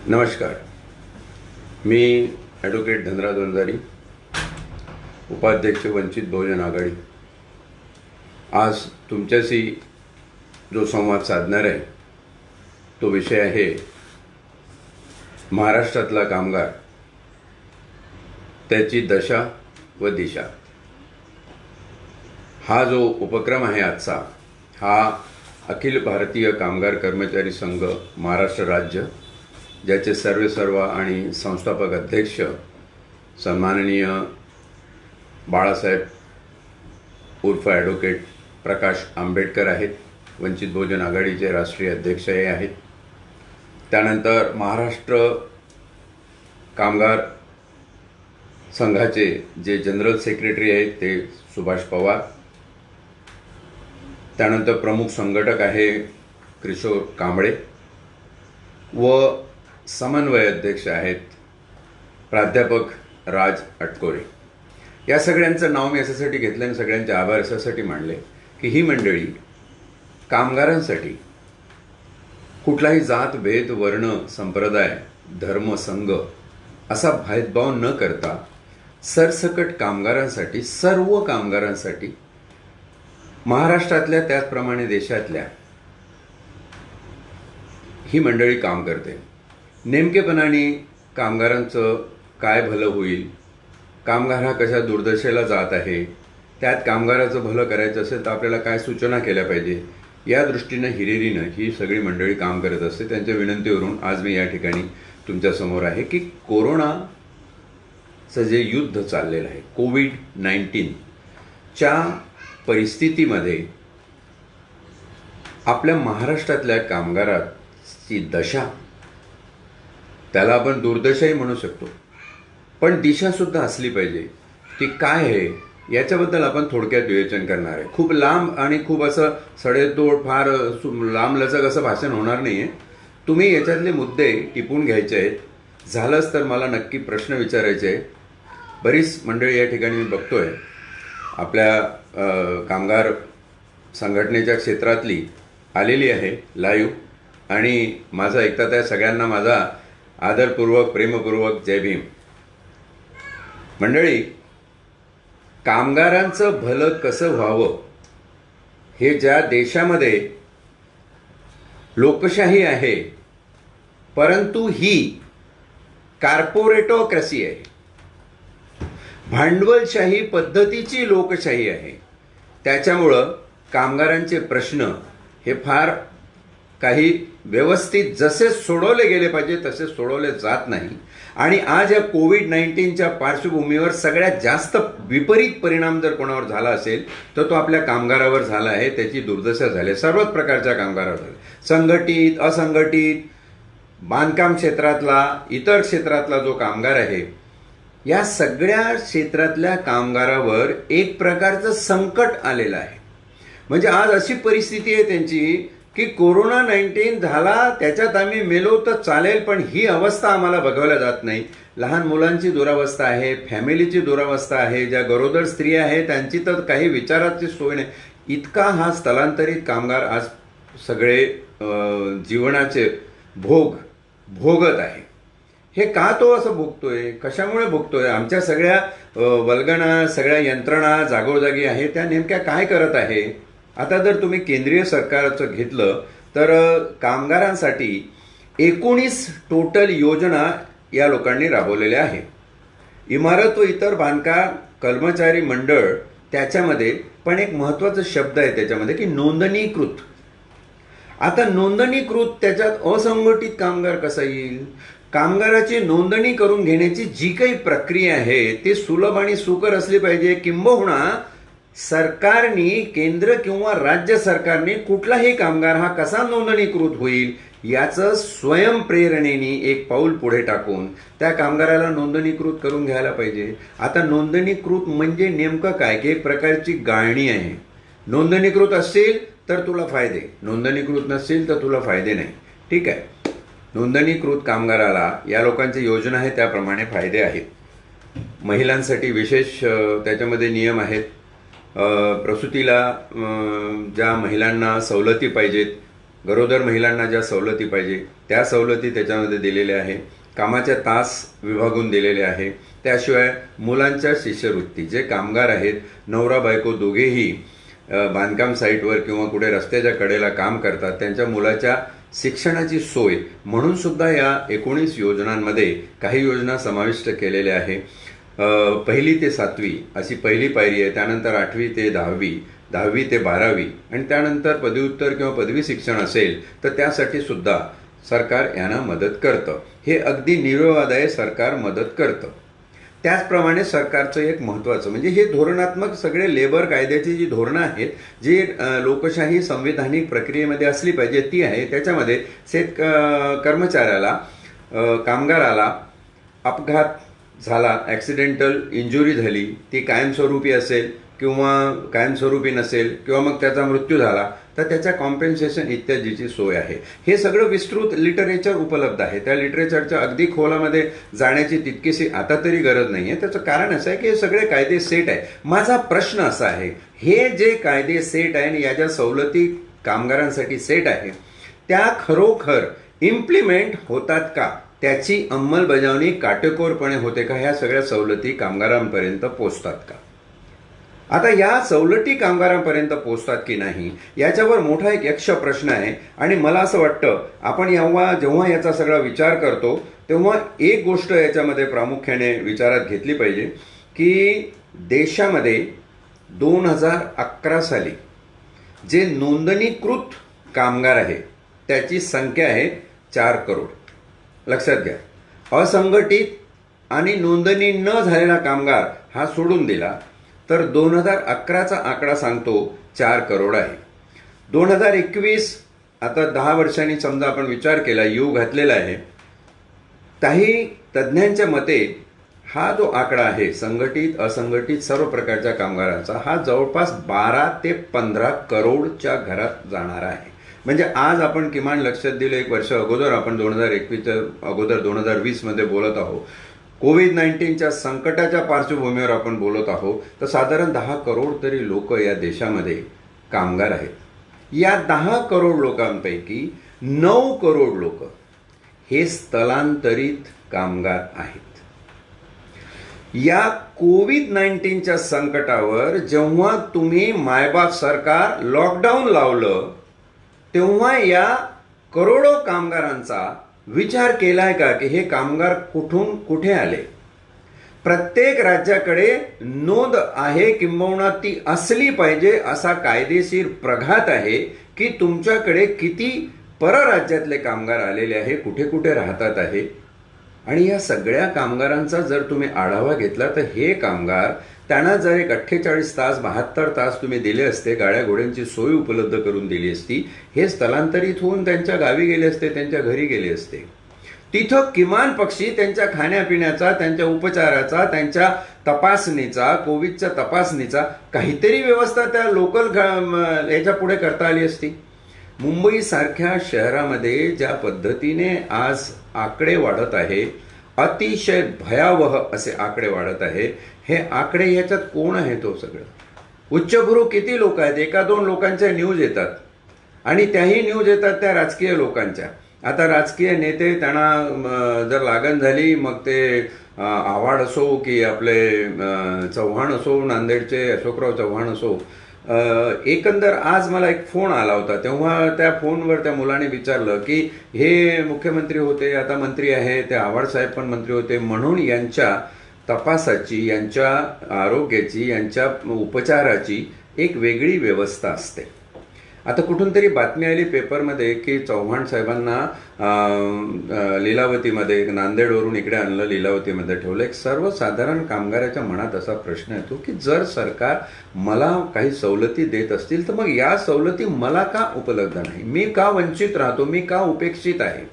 नमस्कार. मी ॲडव्होकेट धनराज वंजारी, उपाध्यक्ष वंचित बहुजन आघाडी. आज तुमच्याशी जो संवाद साधणार आहे तो विषय आहे महाराष्ट्रातला कामगार, त्याची दशा व दिशा. हा जो उपक्रम आहे आजचा, हा अखिल भारतीय कामगार कर्मचारी संघ महाराष्ट्र राज्य, ज्याचे सर्वेसर्वा आणि संस्थापक अध्यक्ष सन्माननीय बाळासाहेब उर्फ ॲडव्होकेट प्रकाश आंबेडकर आहेत. वंचित बहुजन आघाडीचे राष्ट्रीय अध्यक्षही आहेत. त्यानंतर महाराष्ट्र कामगार संघाचे जे जनरल सेक्रेटरी आहेत ते सुभाष पवार. त्यानंतर प्रमुख संघटक आहे किशोर कांबळे व समन्वय अध्यक्ष आहेत प्राध्यापक राज अटकोरे. या सगळ्यांचं नाव मी याच्यासाठी घेतलं आणि सगळ्यांचे आभार याच्यासाठी मानले की ही मंडळी कामगारांसाठी कुठलाही जात, भेद, वर्ण, संप्रदाय, धर्म, संघ असा भेदभाव न करता सरसकट कामगारांसाठी, सर्व कामगारांसाठी, महाराष्ट्रातल्या त्याचप्रमाणे देशातल्या ही मंडळी काम करते. नेमकेपणाने कामगारांचं काय भलं होईल, कामगार हा कशा दुर्दशेला जात आहे, त्यात कामगाराचं भलं करायचं असेल तर आपल्याला काय सूचना केल्या पाहिजे, या दृष्टीनं हिरिरीनं ही सगळी मंडळी काम करत असते. त्यांच्या विनंतीवरून आज मी या ठिकाणी तुमच्यासमोर आहे की कोरोनाचं जे युद्ध चाललेलं आहे, कोविड-19च्या परिस्थितीमध्ये आपल्या महाराष्ट्रातल्या कामगाराची दशा, त्याला आपण दुर्दशाही म्हणू शकतो, पण दिशासुद्धा असली पाहिजे. ती काय आहे याच्याबद्दल आपण थोडक्यात विवेचन करणार आहे. खूप लांब आणि खूप असं सडेतोड, फार लांबलचक असं भाषण होणार नाही आहे. तुम्ही याच्यातले मुद्दे टिपून घ्यायचे आहेत. झालंच तर मला नक्की प्रश्न विचारायचे आहे. बरीच मंडळी या ठिकाणी मी बघतोय आपल्या कामगार संघटनेच्या क्षेत्रातली आलेली आहे लाईव्ह, आणि माझं ऐकता त्या सगळ्यांना माझा आदरपूर्वक, प्रेमपूर्वक जय भीम. मंडळी, कामगारांचं भलं कसं व्हावं हे ज्या देशामध्ये लोकशाही आहे, परंतु ही कॉर्पोरेटोक्रसी आहे, भांडवलशाही पद्धतीची लोकशाही आहे, त्याच्यामुळं कामगारांचे प्रश्न हे फार काही व्यवस्थित जसे सोडवले गेले पाहिजे तसे सोडवले जात नाही. आणि आज या कोविड-19च्या पार्श्वभूमीवर सगळ्यात जास्त विपरीत परिणाम जर कोणावर झाला असेल तर तो आपल्या कामगारावर झाला आहे. त्याची दुर्दशा झाली, सर्वच प्रकारच्या कामगारावर झाली, संघटित, असंघटित, बांधकाम क्षेत्रातला, इतर क्षेत्रातला जो कामगार आहे, या सगळ्या क्षेत्रातल्या कामगारावर एक प्रकारचं संकट आलेलं आहे. म्हणजे आज अशी परिस्थिती आहे त्यांची की कोरोना-19 झाला, त्याच्यात आम्ही मेलो तर चालेल, पण ही अवस्था आम्हाला बघायला जात नाही. लहान मुलांची दुरावस्था आहे, फॅमिलीची दुरावस्था आहे, ज्या गरोदर स्त्रिया आहेत त्यांची तर काही विचाराची सोय नाही. इतका हा स्थलांतरित कामगार आज सगळे जीवनाचे भोगत आहे. हे का तो असं भोगतोय, कशामुळे भोगतोय? आमच्या सगळ्या वल्गना, सगळ्या यंत्रणा जागोजागी आहे, त्या नेमक्या काय करत आहे? आता जर तुम्ही केंद्रीय सरकारचं घेतलं तर कामगारांसाठी 19 टोटल योजना या लोकांनी राबवलेल्या आहे. इमारत व इतर बांधकाम कर्मचारी मंडळ, त्याच्यामध्ये पण एक महत्वाचा शब्द आहे त्याच्यामध्ये की नोंदणीकृत. आता नोंदणीकृत, त्याच्यात असंघटित कामगार कसा येईल? कामगाराची नोंदणी करून घेण्याची जी काही प्रक्रिया आहे ती सुलभ आणि सुकर असली पाहिजे. किंबहुना सरकारने, केंद्र किंवा राज्य सरकारने कुठलाही कामगार हा कसा नोंदणीकृत होईल याचं स्वयंप्रेरणेने एक पाऊल पुढे टाकून त्या कामगाराला नोंदणीकृत करून घ्यायला पाहिजे. आता नोंदणीकृत म्हणजे नेमकं काय की एक प्रकारची गाळणी आहे. नोंदणीकृत असेल तर तुला फायदे, नोंदणीकृत नसेल तर तुला फायदे नाही. ठीक आहे, नोंदणीकृत कामगाराला या लोकांची योजना आहे त्याप्रमाणे फायदे आहेत. महिलांसाठी विशेष त्याच्यामध्ये नियम आहेत. प्रसूतीला ज्या महिलांना सवलती पाहिजेत गरोदर महिलांना ज्या सवलती पाहिजे त्या सवलती त्याच्यामध्ये दिलेल्या आहे. कामाचे तास विभागून दिलेले आहे. त्याशिवाय मुलांच्या शिष्यवृत्ती, जे कामगार आहेत, नवरा बायको दोघेही बांधकाम साईटवर किंवा कुठे रस्त्याच्या कडेला काम करतात, त्यांच्या मुलाच्या शिक्षणाची सोय म्हणून सुद्धा या 19 योजनांमध्ये काही योजना समाविष्ट केलेल्या आहे. 1ली ते 7वी अशी पहिली पायरी आहे. त्यानंतर 8वी ते 10वी, 10वी ते 12वी आणि त्यानंतर पदव्युत्तर किंवा पदवी शिक्षण असेल तर त्यासाठी सुद्धा सरकार यांना मदत करतं. हे अगदी निर्विवाद आहे, सरकार मदत करतं. त्याचप्रमाणे सरकारचं एक महत्त्वाचं म्हणजे हे धोरणात्मक सगळे लेबर कायद्याची जी धोरणं आहेत, जी लोकशाही संविधानिक प्रक्रियेमध्ये असली पाहिजे ती आहे. त्याच्यामध्ये कर्मचाऱ्याला, कामगाराला अपघात झाला, ॲक्सिडेंटल इंजुरी झाली, ती कायमस्वरूपी असेल किंवा कायमस्वरूपी नसेल किंवा मग त्याचा मृत्यू झाला तर त्याच्या कॉम्पेन्सेशन इत्यादीची सोय आहे. हे सगळं विस्तृत लिटरेचर उपलब्ध आहे. त्या लिटरेचरच्या अगदी खोलामध्ये जाण्याची तितकीशी आता तरी गरज नाही आहे. त्याचं कारण असं आहे की हे सगळे कायदे सेट आहे. माझा प्रश्न असा आहे, हे जे कायदे सेट आहे आणि या ज्या सवलती कामगारांसाठी सेट आहे त्या खरोखर इम्प्लिमेंट होतात का, त्याची अंमलबजावणी काटेकोरपणे होते का, ह्या सगळ्या सवलती कामगारांपर्यंत पोहोचतात का. आता या सवलती कामगारांपर्यंत पोहोचतात की नाही याच्यावर मोठा एक यक्ष प्रश्न आहे. आणि मला असं वाटतं आपण जेव्हा याचा सगळा विचार करतो तेव्हा एक गोष्ट याच्यामध्ये प्रामुख्याने विचारात घेतली पाहिजे की देशामध्ये 2011 साली जे नोंदणीकृत कामगार आहे त्याची संख्या आहे 4 करोड. लक्षात घ्या, असंघटित आणि नोंदणी न झालेला कामगार हा सोडून दिला तर 2011चा आकडा सांगतो 4 करोड आहे. 2021 आता 10 वर्षांनी समजा आपण विचार केला, युग घातलेला आहे. काही तज्ज्ञांच्या मते हा जो आकडा आहे संघटित असंघटित सर्व प्रकारच्या कामगारांचा, हा जवळपास 12 ते 15 करोडच्या घरात जाणार आहे. म्हणजे आज आपण किमान लक्षात दिलं, 1 वर्ष अगोदर आपण 2021 अगोदर 2020 मध्ये बोलत आहोत, कोविड-19च्या संकटाच्या पार्श्वभूमीवर आपण बोलत आहोत, तर साधारण 10 करोड तरी लोक या देशामध्ये कामगार आहेत. या 10 करोड लोकांपैकी 9 करोड लोक हे स्थलांतरित कामगार आहेत. या कोविड-19च्या संकटावर जेव्हा तुम्ही मायबाप सरकार लॉकडाऊन लावलं तेव्हा या करोडो कामगारांचा विचार केलाय का की हे कामगार कुठून कुठे आले. प्रत्येक राज्याकडे नोंद आहे, किंबहुना ती असली पाहिजे असा कायदेशीर प्रघात आहे की तुमच्याकडे किती परराज्यातले कामगार आलेले आहे, कुठे कुठे राहतात आहे. आणि या सगळ्या कामगारांचा जर तुम्ही आढावा घेतला तर हे कामगार, त्यांना जर एक 48 तास 72 तास तुम्ही दिले असते, गाड्या घोड्यांची सोय उपलब्ध करून दिली असती, हे स्थलांतरित होऊन त्यांच्या गावी गेले असते, त्यांच्या घरी गेले असते. तिथं किमान पक्षी त्यांच्या खाण्यापिण्याचा, त्यांच्या उपचाराचा, त्यांच्या तपासणीचा, कोविडच्या तपासणीचा काहीतरी व्यवस्था त्या लोकल याच्या पुढे करता आली असती. मुंबईसारख्या शहरामध्ये ज्या पद्धतीने आज आकडे वाढत आहे, अतिशय भयावह असे आकडे वाढत आहे. हे आकडे ह्याच्यात कोण आहे तो सगळं, उच्चभ्रू किती लोक आहेत. 1-2 लोकांच्या न्यूज येतात आणि त्याही न्यूज येतात त्या राजकीय लोकांच्या. आता राजकीय नेते, त्यांना जर लागण झाली, मग ते आव्हाड असो की आपले चव्हाण असो, नांदेडचे अशोकराव चव्हाण असो, एकंदर आज मला एक फोन आला होता. तेव्हा त्या फोनवर त्या मुलाने विचारलं की हे मुख्यमंत्री होते, आता मंत्री आहे, ते आव्हाड साहेब पण मंत्री होते, म्हणून यांच्या तपासाची, यांच्या आरोग्याची, यांच्या उपचाराची एक वेगळी व्यवस्था असते. आता कुठून तरी बातमी आली पेपरमध्ये की चव्हाण साहेबांना लीलावतीमध्ये, नांदेडवरून इकडे आणलं, लीलावतीमध्ये ठेवलं. एक सर्वसाधारण कामगाराच्या मनात असा प्रश्न येतो की जर सरकार मला काही सवलती देत असतील तर मग या सवलती मला का उपलब्ध नाही, मी का वंचित राहतो, मी का उपेक्षित आहे.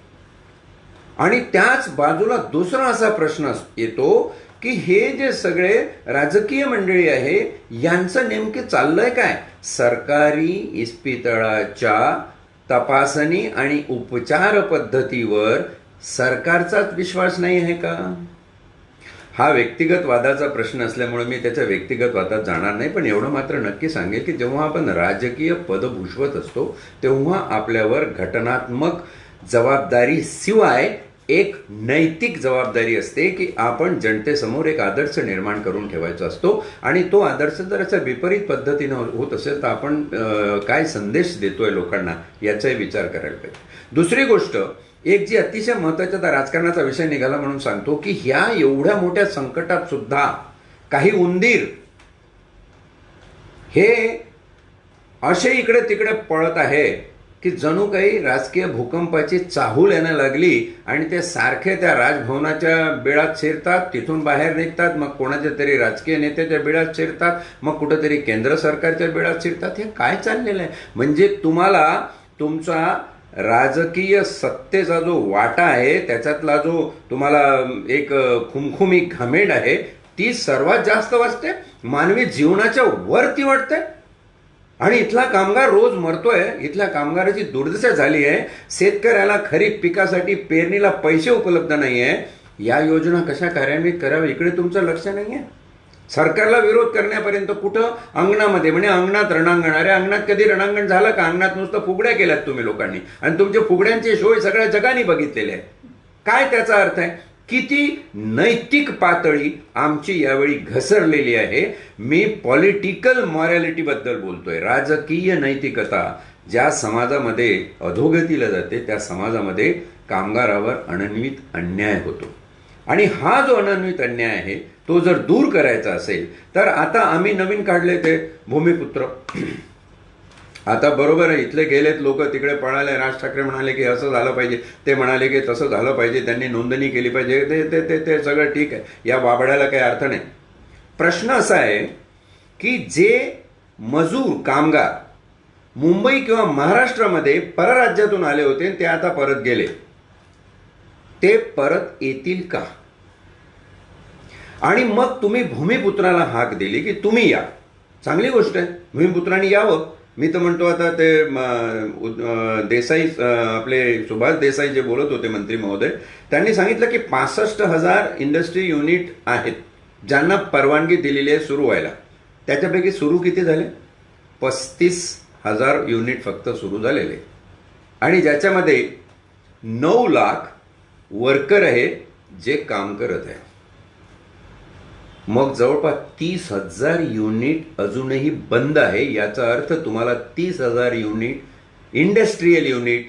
आणि त्याच बाजूला दुसरा असा प्रश्न येतो की हे जे सगळे राजकीय मंडळी आहे यांचं नेमके चाललंय काय. सरकारी इस्पितळाच्या तपासणी आणि उपचार पद्धतीवर सरकारचाच विश्वास नाही आहे का. हा व्यक्तिगत वादाचा प्रश्न असल्यामुळे मी त्याच्या व्यक्तिगत वादात जाणार नाही, पण एवढं मात्र नक्की सांगेल की जेव्हा आपण राजकीय पद भूषवत असतो तेव्हा आपल्यावर घटनात्मक जबाबदारीशिवाय एक नैतिक जबाबदारी असते की आपण जनतेसमोर एक आदर्श निर्माण करून ठेवायचा असतो, आणि तो आदर्श जर अशा विपरीत पद्धतीनं होत असेल तर आपण काय संदेश देतोय लोकांना याचाही विचार करायला पाहिजे. दुसरी गोष्ट, एक जी अतिशय महत्वाचा राजकारणाचा विषय निघाला म्हणून सांगतो की ह्या एवढ्या मोठ्या संकटात सुद्धा काही उंदीर हे असे इकडे तिकडे पळत आहे की जणू काही राजकीय भूकंपाची चाहूल येणं लागली आणि ते सारखे त्या राजभवनाच्या बिळात शिरतात, तिथून बाहेर निघतात, मग कोणाच्या तरी राजकीय नेत्याच्या बिळात शिरतात, मग कुठेतरी केंद्र सरकारच्या बिळात शिरतात. हे काय चाललेलं आहे? म्हणजे तुम्हाला तुमचा राजकीय सत्तेचा जो वाटा आहे त्याच्यातला जो तुम्हाला एक खुमखुमी घमेंड आहे ती सर्वात जास्त वाटते, मानवी जीवनाच्या वरती वाटते. आणि इथला कामगार रोज मरतोय, इथल्या कामगाराची दुर्दशा झाली आहे, शेतकऱ्याला खरीप पिकासाठी पेरणीला पैसे उपलब्ध नाहीये. या योजना कशा कार्यान्वित कराव्या इकडे तुमचं लक्ष नाहीये. सरकारला विरोध करण्यापर्यंत कुठं अंगणामध्ये, म्हणजे अंगणात रणांगण. अरे अंगणात कधी रणांगण झालं का? अंगणात नुसतं फुगड्या केल्यात तुम्ही लोकांनी, आणि तुमचे फुगड्यांचे शो सगळ्या जगाने बघितलेले आहेत. काय त्याचा अर्थ आहे? किती नैतिक पातळी आमची यावेळी घसरलेली आहे. मी पॉलिटिकल मॉरॅलिटी बद्दल बोलतोय. राजकीय नैतिकता ज्या समाजामध्ये अधोगतीला जाते त्या समाजामध्ये कामगारावर अनन्वित अन्याय होतो, आणि हा जो अनन्वित अन्याय आहे तो जर दूर करायचा असेल तर आता आम्ही नवीन काढले ते भूमिपुत्र. आता बरोबर आहे, इथले गेलेत लोक तिकडे पळाले. राज ठाकरे म्हणाले की असं झालं पाहिजे, ते म्हणाले की तसं झालं पाहिजे, त्यांनी नोंदणी केली पाहिजे, ते ते ते ते सगळं ठीक आहे. या वाबड्याला काही अर्थ नाही. प्रश्न असा आहे की जे मजूर कामगार मुंबई किंवा महाराष्ट्रामध्ये परराज्यातून आले होते ते आता परत गेले, ते परत येतील का? आणि मग तुम्ही भूमिपुत्राला हाक दिली की तुम्ही या. चांगली गोष्ट आहे, भूमिपुत्रांनी यावं. मी तर म्हणतो आता ते देसाई, आपले सुभाष देसाई जे बोलत होते मंत्री महोदय, त्यांनी सांगितलं की 65,000 इंडस्ट्री युनिट आहेत ज्यांना परवानगी दिलेली आहे सुरू व्हायला. त्याच्यापैकी सुरू किती झाले? 35,000 युनिट फक्त सुरू झालेले, आणि ज्याच्यामध्ये 9 लाख वर्कर आहे जे काम करत आहे. मग जवळपास 30,000 युनिट अजूनही बंद आहे. याचा अर्थ तुम्हाला 30,000 युनिट इंडस्ट्रीयल युनिट,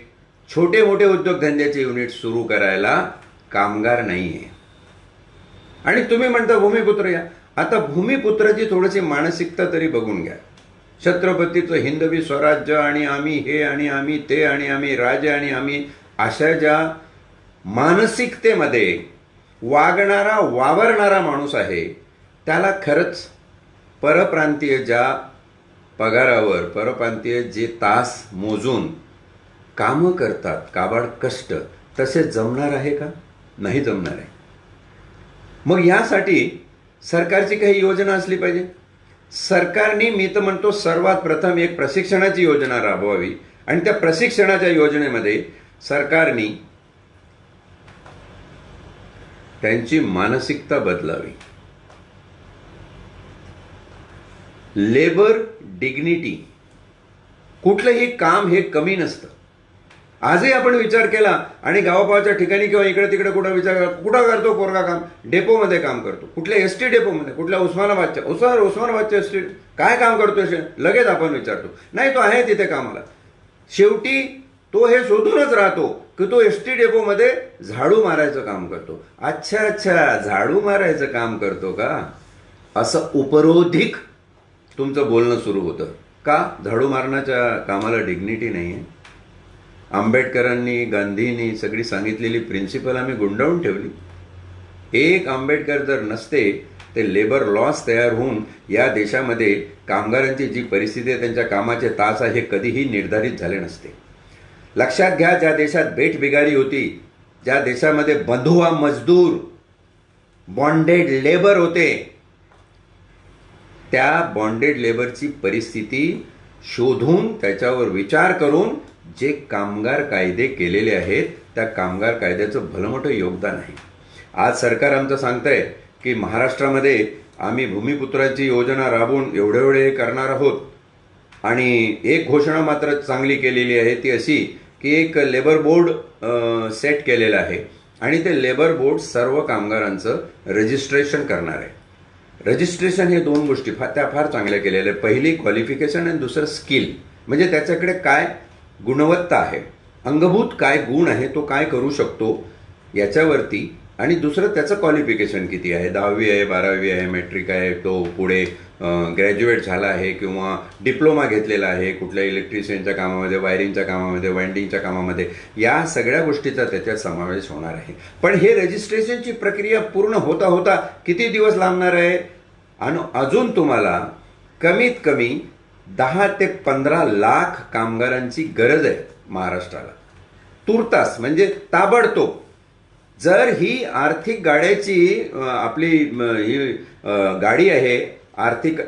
छोटे मोठे उद्योगधंद्याचे युनिट सुरू करायला कामगार नाही आहे. आणि तुम्ही म्हणता भूमिपुत्र या. आता भूमिपुत्राची थोडीशी मानसिकता तरी बघून घ्या. छत्रपतीचं हिंदवी स्वराज्य आणि आम्ही हे आणि आम्ही ते आणि आम्ही राजे आणि आम्ही, अशा ज्या मानसिकतेमध्ये वागणारा वावरणारा माणूस आहे त्याला खरंच परप्रांतीय ज्या पगारावर, परप्रांतीय जे तास मोजून कामं करतात, काबाड कष्ट, तसे जमणार आहे का? नाही जमणार आहे. मग यासाठी सरकारची काही योजना असली पाहिजे. सरकारने, मी तर म्हणतो, सर्वात प्रथम एक प्रशिक्षणाची योजना राबवावी, आणि त्या प्रशिक्षणाच्या योजनेमध्ये सरकारने त्यांची मानसिकता बदलावी. लेबर डिग्निटी, कुठलंही काम हे कमी नसतं. आजही आपण विचार केला आणि गावापावच्या ठिकाणी किंवा इकडे तिकडे कुठं करतो पोरगा काम? डेपोमध्ये काम करतो. कुठल्या एसटी डेपोमध्ये, कुठल्या उस्मानाबादच्या एसटी, काय काम करतोय लगेच आपण विचारतो. नाही, तो आहे तिथे कामाला. शेवटी तो हे शोधूनच राहतो की तो एसटी डेपोमध्ये झाडू मारायचं काम करतो. अच्छा, झाडू मारायचं काम करतो का? असं उपरोधिक तुमचं बोलणं सुरू होतं. का? झाडू मारण्याच्या कामाला डिग्निटी नाही आहे. आंबेडकरांनी, गांधींनी सगळी सांगितलेली प्रिन्सिपल आम्ही गुंडाळून ठेवली. एक आंबेडकर जर नसते ते लेबर लॉस तयार होऊन या देशामध्ये कामगारांची जी परिस्थिती आहे, त्यांच्या कामाचे तास आहे, हे कधीही निर्धारित झाले नसते. लक्षात घ्या, ज्या देशात बेटबिगारी होती, ज्या देशामध्ये बंधुआ मजदूर, बॉन्डेड लेबर होते, त्या बॉन्डेड लेबरची परिस्थिती शोधून त्याच्यावर विचार करून जे कामगार कायदे केलेले आहेत त्या कामगार कायद्याचं भलं मोठं योगदान आहे. आज सरकार आमचं सांगतंय की महाराष्ट्रामध्ये आम्ही भूमिपुत्राची योजना राबवून एवढे करणार आहोत. आणि एक घोषणा मात्र चांगली केलेली आहे, ती अशी की एक लेबर बोर्ड सेट केलेलं आहे आणि ते लेबर बोर्ड सर्व कामगारांचं रजिस्ट्रेशन करणार आहे. रजिस्ट्रेशन हे दोन गोष्टी त्या फार चांगल्या केलेल्या आहेत. पहिली क्वालिफिकेशन आणि दुसरं स्किल, म्हणजे त्याच्याकडे काय गुणवत्ता आहे, अंगभूत काय गुण आहे, तो काय करू शकतो याच्यावरती. आणि दुसरं त्याचं क्वालिफिकेशन किती आहे, 10वी आहे, 12वी आहे, मॅट्रिक आहे, तो पुढे ग्रॅज्युएट झाला आहे किंवा डिप्लोमा घेतलेला आहे कुठल्या इलेक्ट्रिशियनच्या कामामध्ये, वायरिंगच्या कामामध्ये, वाइंडिंगच्या कामामध्ये, या सगळ्या गोष्टीचा त्याच्यात समावेश होणार आहे. पण हे रजिस्ट्रेशनची प्रक्रिया पूर्ण होता होता किती दिवस लागणार आहे. आणि अजून तुम्हाला कमीत कमी 10 ते 15 लाख कामगारांची गरज आहे महाराष्ट्राला, तुर्तास, म्हणजे ताबडतोब. जर ही आर्थिक गाड्याची आपली ही गाडी आहे आर्थिक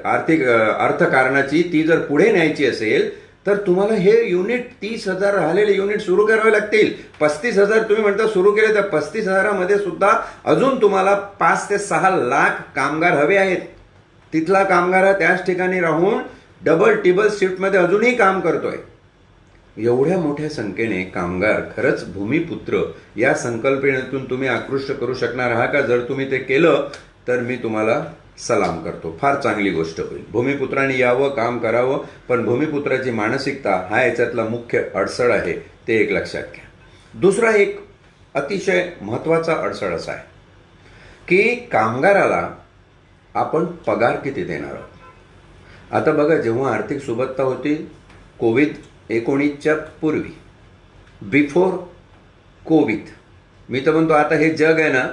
अर्थकारणाची, ती जर पुढे न्यायची असेल तर तुम्हाला हे युनिट 30,000 राहिलेले युनिट सुरू करावे लागतील. 35,000 तुम्ही म्हणता सुरू केले, तर 35,000मध्ये सुद्धा अजून तुम्हाला 5 ते 6 लाख कामगार हवे आहेत. तिथला कामगार त्याच ठिकाणी राहून डबल टिबल शिफ्टमध्ये अजूनही काम करतोय. एवढ्या मोठ्या संख्येने कामगार खरंच भूमिपुत्र या संकल्पनेतून तुम्ही आकृष्ट करू शकणार आहात का? जर तुम्ही ते केलं तर मी तुम्हाला सलाम करतो. फार चांगली गोष्ट होईल. भूमिपुत्रांनी यावं, काम करावं. पण भूमिपुत्राची मानसिकता हा याच्यातला मुख्य अडसळ आहे, ते एक लक्षात घ्या. दुसरा एक अतिशय महत्त्वाचा अडसळ असा आहे की कामगाराला आपण पगार किती देणार आहोत. आता बघा, जेव्हा आर्थिक सुबत्ता होती कोविड-19च्या पूर्वी, बिफोर कोविड, मी तर म्हणतो आता हे जग आहे ना,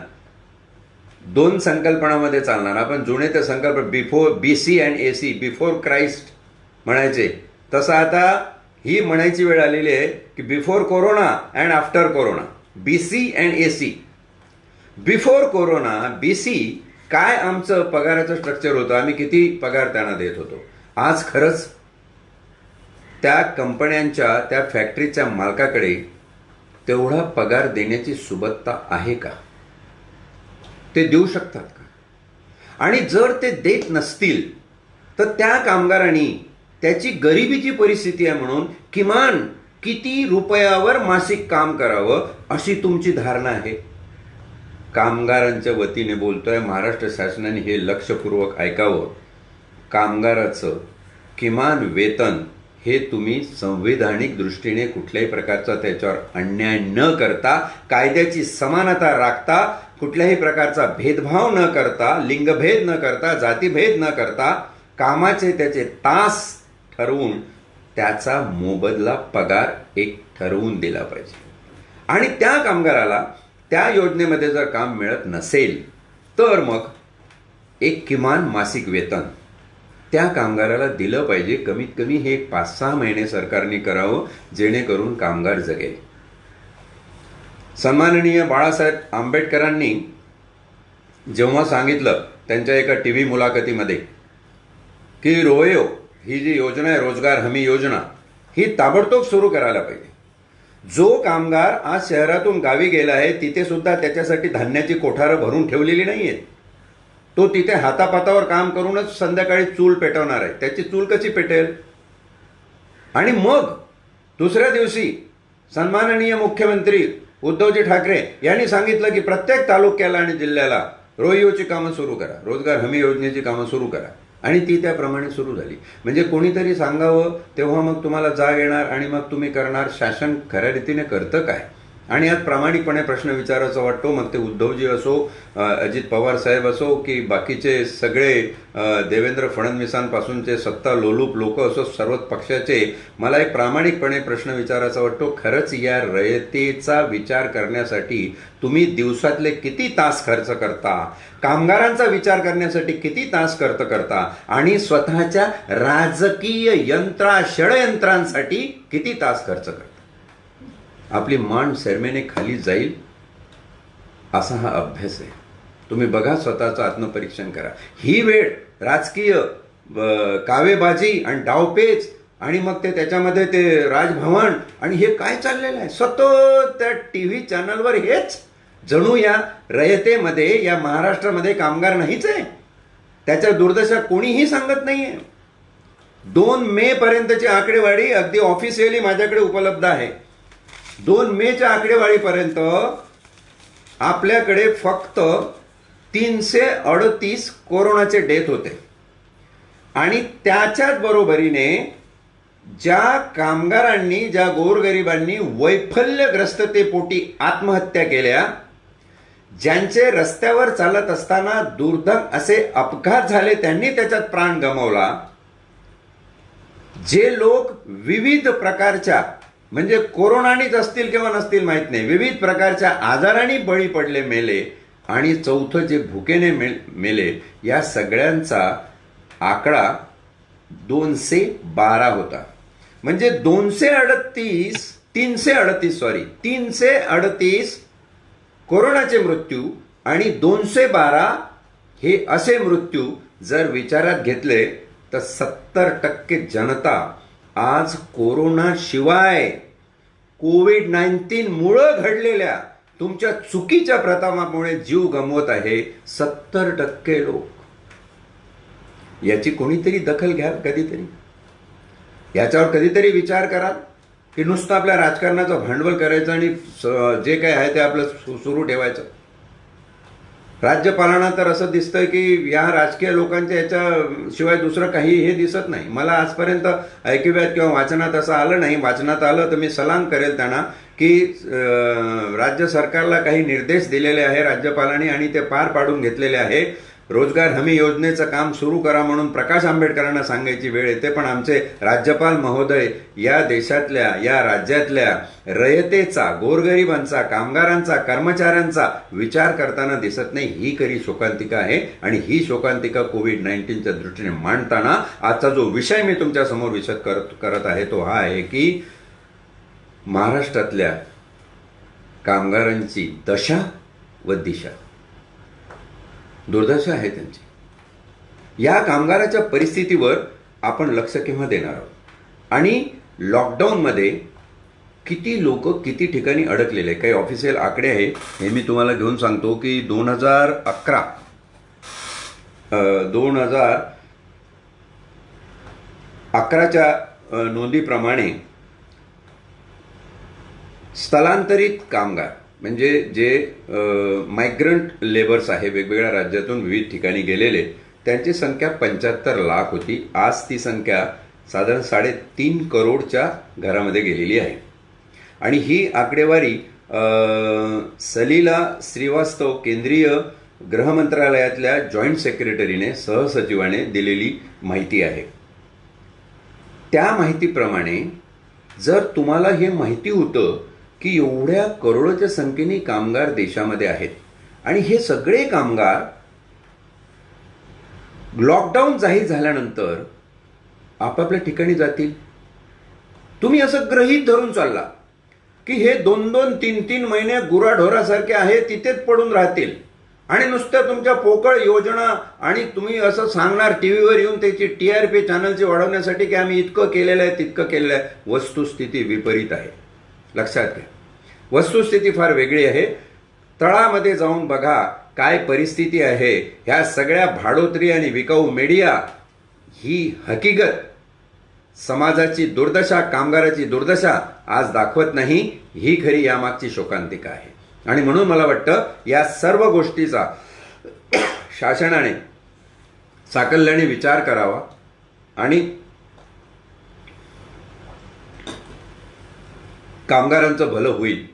दोन संकल्पनामध्ये चालणार. आपण जुने ते संकल्प before BC and AC, before Christ म्हणायचे, तसं आता ही म्हणायची वेळ आलेली आहे की before corona and after corona, BC and AC. Before corona BC काय आमचं पगाराचं स्ट्रक्चर होतं, आम्ही किती पगार त्यांना देत होतो. आज खरंच त्या कंपन्यांच्या, त्या फॅक्टरीच्या मालकाकडे तेवढा पगार देण्याची सुबत्ता आहे का? ते देऊ शकतात का? आणि जर ते देत नसतील तर त्या कामगारांनी त्याची गरिबीची परिस्थिती आहे म्हणून किमान किती रुपयावर मासिक काम करावं अशी तुमची धारणा आहे? कामगारांच्या वतीने बोलतोय, महाराष्ट्र शासनाने हे लक्षपूर्वक ऐकावं. कामगाराचं किमान वेतन हे तुम्ही संविधानिक दृष्टीने कुठल्याही प्रकारचा त्याच्यावर अन्याय न करता, कायद्याची समानता राखता, कुठल्याही प्रकारचा भेदभाव न करता, लिंगभेद न करता, जातीभेद न करता, कामाचे त्याचे तास ठरवून त्याचा मोबदला पगार एक ठरवून दिला पाहिजे. आणि त्या कामगाराला त्या योजनेमध्ये जर काम मिळत नसेल तर मग एक किमान मासिक वेतन त्या कामगाराला दिलं पाहिजे. कमीत कमी हे 5-6 महिने सरकारने करावं, जेणेकरून कामगार जगेल. सन्माननीय बाळासाहेब आंबेडकरांनी जेव्हा सांगितलं त्यांच्या एका TV मुलाखतीमध्ये की रोयो ही जी योजना आहे, रोजगार हमी योजना, ही ताबडतोब सुरू करायला पाहिजे. जो कामगार आज शहरातून गावी गेला आहे, तिथे सुद्धा त्याच्यासाठी धान्याची कोठारं भरून ठेवलेली नाहीये. तो तिथे हातापातावर काम करूनच संध्याकाळी चूल पेटवणार आहे. त्याची चूल कशी पेटेल? आणि मग दुसऱ्या दिवशी सन्माननीय मुख्यमंत्री उद्धवजी ठाकरे यांनी सांगितलं की प्रत्येक तालुक्याला आणि जिल्ह्याला रोईओची कामं सुरू करा, रोजगार हमी योजनेची कामं सुरू करा. आणि ती त्याप्रमाणे सुरू झाली. म्हणजे कोणीतरी सांगावं तेव्हा मग तुम्हाला जाग येणार आणि मग तुम्ही करणार. शासन खऱ्या रीतीने करतं काय? आणि यात प्रामाणिकपणे प्रश्न विचारायचा वाटतो. मग ते उद्धवजी असो, अजित पवार साहेब असो, की बाकीचे सगळे देवेंद्र फडणवीसांपासूनचे सत्ता लोलूप लोक असो, सर्वच पक्षाचे, मला एक प्रामाणिकपणे प्रश्न विचारायचा वाटतो. खरंच या रयतेचा विचार करण्यासाठी तुम्ही दिवसातले किती तास खर्च करता? कामगारांचा विचार करण्यासाठी किती तास खर्च करता? आणि स्वतःच्या राजकीय षडयंत्रांसाठी किती तास खर्च करता? आपली मान शरमेने खाली जाईल असा हा अभ्यास आहे. तुम्ही बघा, स्वतःचं आत्मपरीक्षण करा. ही वेळ राजकीय कावेबाजी आणि डावपेच आणि मग ते त्याच्यामध्ये ते राजभवन आणि हे काय चाललेलं आहे? सतत त्या TV चॅनलवर हेच जणू या रयतेमध्ये, या महाराष्ट्रामध्ये कामगार नाहीच आहे. त्याच्या दुर्दशा कोणीही सांगत नाहीये. 2 मे पर्यंतची आकडेवारी अगदी ऑफिशियली माझ्याकडे उपलब्ध आहे. 2 मेच्या आकडेवारीपर्यंत आपल्याकडे फक्त 338 कोरोनाचे डेथ होते. आणि त्याच्याच बरोबरीने ज्या कामगारांनी, ज्या गोरगरिबांनी वैफल्यग्रस्ततेपोटी आत्महत्या केल्या, ज्यांचे रस्त्यावर चालत असताना दुर्दैव असे अपघात झाले, त्यांनी त्याच्यात प्राण गमावला, जे लोक विविध प्रकारच्या, म्हणजे कोरोनानीच असतील किंवा नसतील माहीत नाही, विविध प्रकारच्या आजारांनी बळी पडले, मेले, आणि चौथं जे भुकेने मेले, या सगळ्यांचा आकडा 212 होता. म्हणजे 338 कोरोनाचे मृत्यू आणि 212 हे असे मृत्यू जर विचारात घेतले तर 70% जनता आज कोरोनाशिवाय कोविड-19 मुळे घडलेल्या तुमच्या चुकीच्या प्रथामामुळे जीव गमवत आहे. 70% लोक. याची कोणीतरी दखल घ्या कधीतरी. याच्यावर कधीतरी विचार करा की नुसतं आपल्या राजकारणाचं भांडवल करायचं आणि जे काही आहे ते आपलं सुरू ठेवायचं. राज्यपालांना तर असं दिसतंय की या राजकीय लोकांच्या याच्याशिवाय दुसरं काही हे दिसत नाही. मला आजपर्यंत ऐकिव्यात किंवा वाचनात असं आलं नाही. वाचनात आलं तर मी सलाम करेल त्यांना की राज्य सरकारला काही निर्देश दिलेले आहे राज्यपालांनी आणि ते पार पाडून घेतलेले आहे. रोजगार हमी योजनेचं काम सुरू करा म्हणून प्रकाश आंबेडकरांना सांगायची वेळ येते, पण आमचे राज्यपाल महोदय या देशातल्या, या राज्यातल्या रयतेचा, गोरगरिबांचा, कामगारांचा, कर्मचाऱ्यांचा विचार करताना दिसत नाही. ही खरी शोकांतिका आहे. आणि ही शोकांतिका कोविड-19च्या दृष्टीने मांडताना आजचा जो विषय मी तुमच्या समोर विशद करत आहे तो हा आहे की महाराष्ट्रातल्या कामगारांची दशा व दिशा, दुर्दशा आहे त्यांची. या कामगाराच्या परिस्थितीवर आपण लक्ष केव्हा देणार आहोत? आणि लॉकडाऊनमध्ये किती लोक किती ठिकाणी अडकलेले, काही ऑफिशियल आकडे आहे हे मी तुम्हाला घेऊन सांगतो की 2011च्या नोंदीप्रमाणे स्थलांतरित कामगार म्हणजे जे मायग्रंट लेबर्स आहे, वेगवेगळ्या राज्यातून विविध ठिकाणी गेलेले, त्यांची संख्या 75 लाख होती. आज ती संख्या साधारण 3.5 करोडच्या घरामध्ये गेलेली आहे. आणि ही आकडेवारी सलीला श्रीवास्तव, केंद्रीय गृह मंत्रालयातल्या जॉईंट सेक्रेटरीने, सहसचिवाने दिलेली माहिती आहे. त्या माहितीप्रमाणे जर तुम्हाला हे माहिती होतं की एवढ्या करोडोच्या संख्येने कामगार देशामध्ये आहेत आणि हे सगळे कामगार लॉकडाऊन जाहीर झाल्यानंतर आपापल्या ठिकाणी जातील, तुम्ही असं गृहीत धरून चालला की हे 2-2, 3-3 महिने गुराढोरासारखे आहे तिथेच पडून राहतील आणि नुसत्या तुमच्या पोकळ योजना आणि तुम्ही असं सांगणार टीव्हीवर येऊन त्याची TRP चॅनलची वाढवण्यासाठी की आम्ही इतकं केलेलं आहे, तितकं केलेलं आहे. वस्तुस्थिती विपरीत आहे. लक्षात घ्या, वस्तुस्थिती फार वेगळी आहे. तळामध्ये जाऊन बघा काय परिस्थिती आहे. ह्या सगळ्या भाडोत्री आणि विकाऊ मीडिया ही हकीकत, समाजाची दुर्दशा, कामगाराची दुर्दशा आज दाखवत नाही. ही खरी यामागची शोकांतिका आहे. आणि म्हणून मला वाटतं या सर्व गोष्टीचा शासनाने साकल्याने विचार करावा आणि कामगारांचं भलं होईल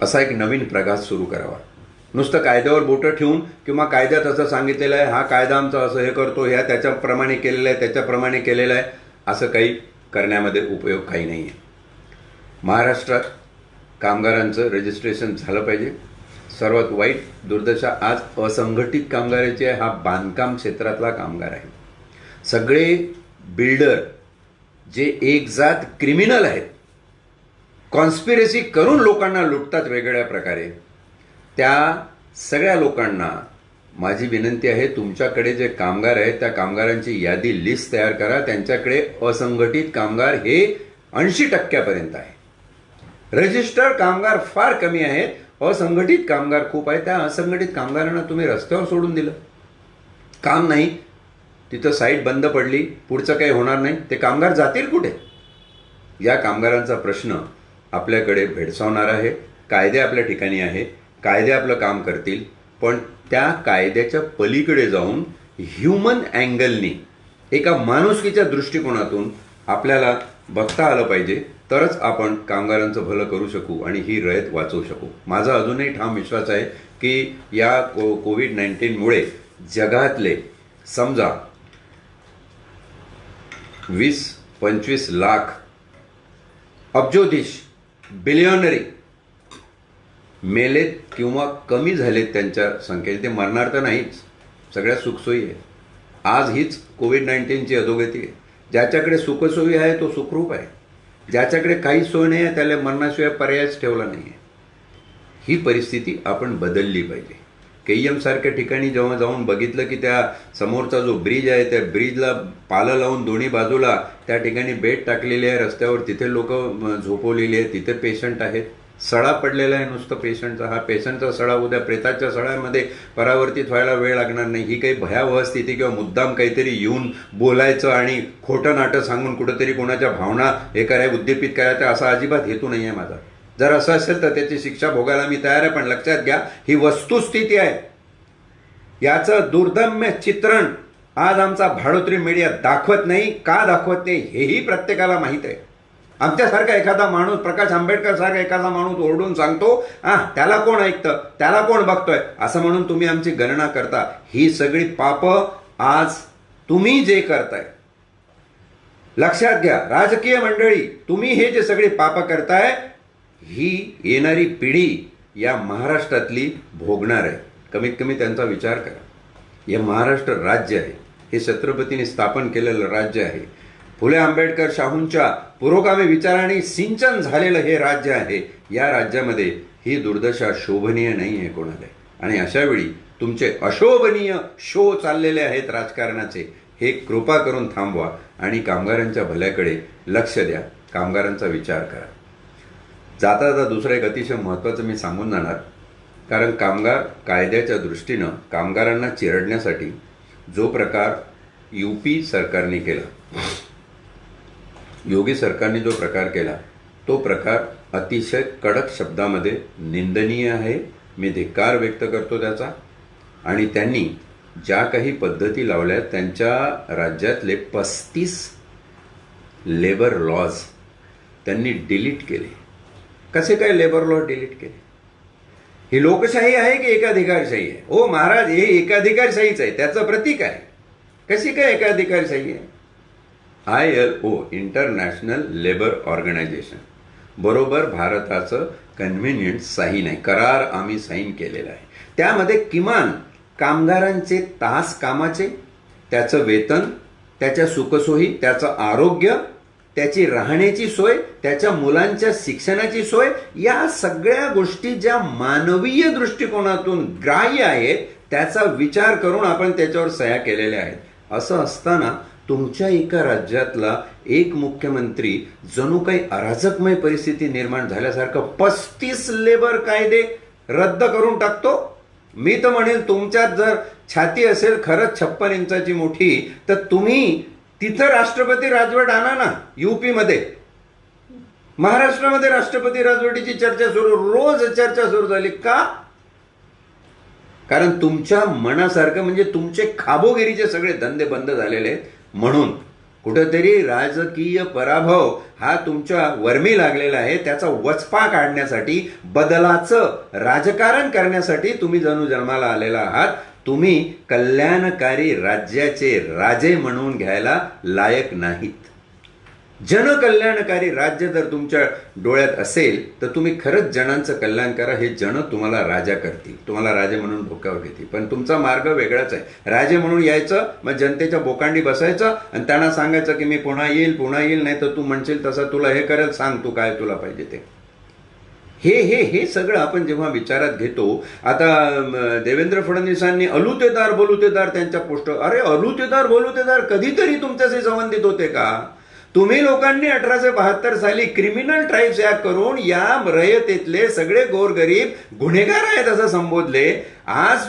असा एक नवीन प्रघात सुरू करावा. नुसतं कायद्यावर बोटं ठेवून किंवा कायद्यात असं सांगितलेलं आहे, हा कायदा आमचा असं हे करतो, ह्या त्याच्याप्रमाणे केलेलं आहे, त्याच्याप्रमाणे केलेलं आहे, असं काही करण्यामध्ये उपयोग काही नाही आहे. महाराष्ट्रात कामगारांचं रजिस्ट्रेशन झालं पाहिजे. सर्वात वाईट दुर्दशा आज असंघटित कामगाराची आहे. हा बांधकाम क्षेत्रातला कामगार आहे. सगळे बिल्डर जे एक जात क्रिमिनल आहेत, कॉन्स्पिरसी करून लोकांना लुटतात वेगवेगळ्या प्रकारे, त्या सगळ्या लोकांना माझी विनंती आहे, तुमच्याकडे जे कामगार आहेत त्या कामगारांची यादी, लिस्ट तयार करा. त्यांच्याकडे असंघटित कामगार हे 80% आहे. रजिस्टर्ड कामगार फार कमी आहेत. असंघटित कामगार खूप आहे. त्या असंघटित कामगारांना तुम्ही रस्त्यावर सोडून दिलं. काम नाही, तिथं साईट बंद पडली, पुढचं काही होणार नाही, ते कामगार जातील कुठे? या कामगारांचा प्रश्न आपल्याकडे भेडसावणार आहे. कायदे आपल्या ठिकाणी आहे, कायदे आपलं काम करतील, पण त्या कायद्याच्या पलीकडे जाऊन ह्युमन अँगलनी, एका माणुसकीच्या दृष्टिकोनातून आपल्याला बघता आलं पाहिजे. तरच आपण कामगारांचं भलं करू शकू आणि ही रयत वाचवू शकू. माझा अजूनही ठाम विश्वास आहे की या कोविड-19मुळे जगातले समजा 20-25 लाख अब्जोधीश बिलियनरी मेलेत किंवा कमी झालेत त्यांच्या संख्येने. ते मरणार तर नाहीच, सगळ्या सुखसोयी आहे. आज हीच कोविड-19ची अधोगती आहे. ज्याच्याकडे सुखसोयी आहे तो सुखरूप आहे, ज्याच्याकडे काही सोय नाही आहे त्याला मरणाशिवाय पर्यायच ठेवला नाही आहे. ही परिस्थिती आपण बदलली पाहिजे. केईएम सारख्या ठिकाणी जेव्हा जाऊन बघितलं की त्या समोरचा जो ब्रिज आहे त्या ब्रिजला पालं लावून दोन्ही बाजूला त्या ठिकाणी बेड टाकलेले आहे रस्त्यावर, तिथे लोक झोपवलेली आहेत, तिथे पेशंट आहेत. सडा पडलेला आहे नुसतं पेशंटचा. हा पेशंटचा सडा उद्या प्रेताच्या सळ्यामध्ये परावर्तित व्हायला वेळ लागणार नाही. ही काही भयावह स्थिती किंवा मुद्दाम काहीतरी येऊन बोलायचं आणि खोटं नाटं सांगून कुठंतरी कोणाच्या भावना हे कराय उद्दीपित करायचं असा अजिबात हेतू नाही आहे माझा. जर असं असेल तर त्याची शिक्षा भोगायला मी तयार आहे. पण लक्षात घ्या, ही वस्तुस्थिती आहे. याचं दुर्दम्य चित्रण आज आमचा भाडोत्री मीडिया दाखवत नाही. का दाखवत नाही हेही प्रत्येकाला माहीत आहे. आमच्यासारखा एखादा माणूस, प्रकाश आंबेडकर सारखा एखादा माणूस ओरडून सांगतो, त्याला कोण ऐकतं, त्याला कोण बघतोय, असं म्हणून तुम्ही आमची गणना करता. ही सगळी पापं आज तुम्ही जे करताय, लक्षात घ्या राजकीय मंडळी, तुम्ही हे जे सगळी पापं करताय ही येणारी पिढी या महाराष्ट्रातली भोगणार आहे. कमीत कमी त्यांचा विचार करा. हे महाराष्ट्र राज्य आहे, हे छत्रपतींनी स्थापन केलेलं राज्य आहे. फुले आंबेडकर शाहूंच्या पुरोगामी विचारांनी सिंचन झालेलं हे राज्य आहे. या राज्यामध्ये ही दुर्दशा शोभनीय नाही आहे कोणाला. आणि अशावेळी तुमचे अशोभनीय शो चाललेले आहेत राजकारणाचे, हे कृपा करून थांबवा आणि कामगारांच्या भल्याकडे लक्ष द्या, कामगारांचा विचार करा. जाता जाता दुसरं एक अतिशय महत्त्वाचं मी सांगून जाणार. कारण कामगार कायद्याच्या दृष्टीनं कामगारांना चिरडण्यासाठी जो प्रकार यूपी सरकारने केला, योगी सरकारने जो प्रकार केला, तो प्रकार अतिशय कडक शब्दामध्ये निंदनीय आहे. मी धिक्कार व्यक्त करतो त्याचा. आणि त्यांनी ज्या काही पद्धती लावल्या, त्यांच्या राज्यातले 35 लेबर लॉज त्यांनी डिलीट केले. कसे काय लेबर लॉ डिलीट केले? ही लोकशाही आहे की एकाधिकारशाही आहे? ओ महाराज, हे एकाधिकारशाहीच आहे, त्याचं प्रतीक आहे. कशी काय एकाधिकारशाही आहे? ILO, इंटरनॅशनल लेबर ऑर्गनायझेशन बरोबर भारताचं कन्व्हिनियंट साईन आहे, करार आम्ही साईन केलेला आहे. त्यामध्ये किमान कामगारांचे तास कामाचे, त्याचं वेतन, त्याच्या सुखसोयी, त्याचं आरोग्य, त्याची राहण्याची सोय, त्याच्या मुलांच्या शिक्षणाची सोय, या सगळ्या गोष्टी ज्या मानवीय दृष्टिकोनातून ग्राह्य आहेत त्याचा विचार करून आपण त्याच्यावर सह्या केलेल्या आहेत. असं असताना तुमच्या एका राज्यातला एक मुख्यमंत्री जणू काही अराजकमय परिस्थिती निर्माण झाल्यासारखं 35 लेबर कायदे रद्द करून टाकतो. मी तर म्हणेल, तुमच्यात जर छाती असेल खरंच 56 इंचाची मोठी, तर तुम्ही तिथं राष्ट्रपती राजवट आणा ना. यूपीमध्ये, महाराष्ट्रामध्ये राष्ट्रपती राजवटीची चर्चा सुरू, रोज चर्चा सुरू झाली. का? कारण तुमच्या मनासारखं, म्हणजे तुमचे खाबोगिरीचे सगळे धंदे बंद झालेले आहेत. म्हणून कुठेतरी राजकीय पराभव हा तुमच्या वर्मी लागलेला आहे. त्याचा वचपा काढण्यासाठी, बदलाचं राजकारण करण्यासाठी तुम्ही जणू जन्माला आलेला आहात. तुम्ही कल्याणकारी राज्याचे राजे म्हणून घ्यायला लायक नाहीत. जनकल्याणकारी राज्य जर तुमच्या डोळ्यात असेल तर तुम्ही खरंच जणांचं कल्याण करा. हे जन तुम्हाला राजा करतील, तुम्हाला राजे म्हणून डोक्यावर घेतील. पण तुमचा मार्ग वेगळाच आहे. राजे म्हणून यायचं, मग जनतेच्या बोकांडी बसायचं आणि त्यांना सांगायचं की मी पुन्हा येईल, पुन्हा येईल, नाही तर तू म्हणशील तसं तुला हे करेल, सांग तू काय तुला पाहिजे ते. हे सगळं आपण जेव्हा विचारात घेतो. आता देवेंद्र फडणवीसांनी अलुतेदार बोलुतेदार त्यांच्या पोस्ट, अरे अलुतेदार बोलुतेदार कधीतरी तुमच्याशी संबंधित होते का? तुम्ही लोकांनी 1872 साली क्रिमिनल ट्राईब्स ऍक्ट करून या रयतेतले सगळे गोरगरीब गुन्हेगार आहेत असं संबोधले. आज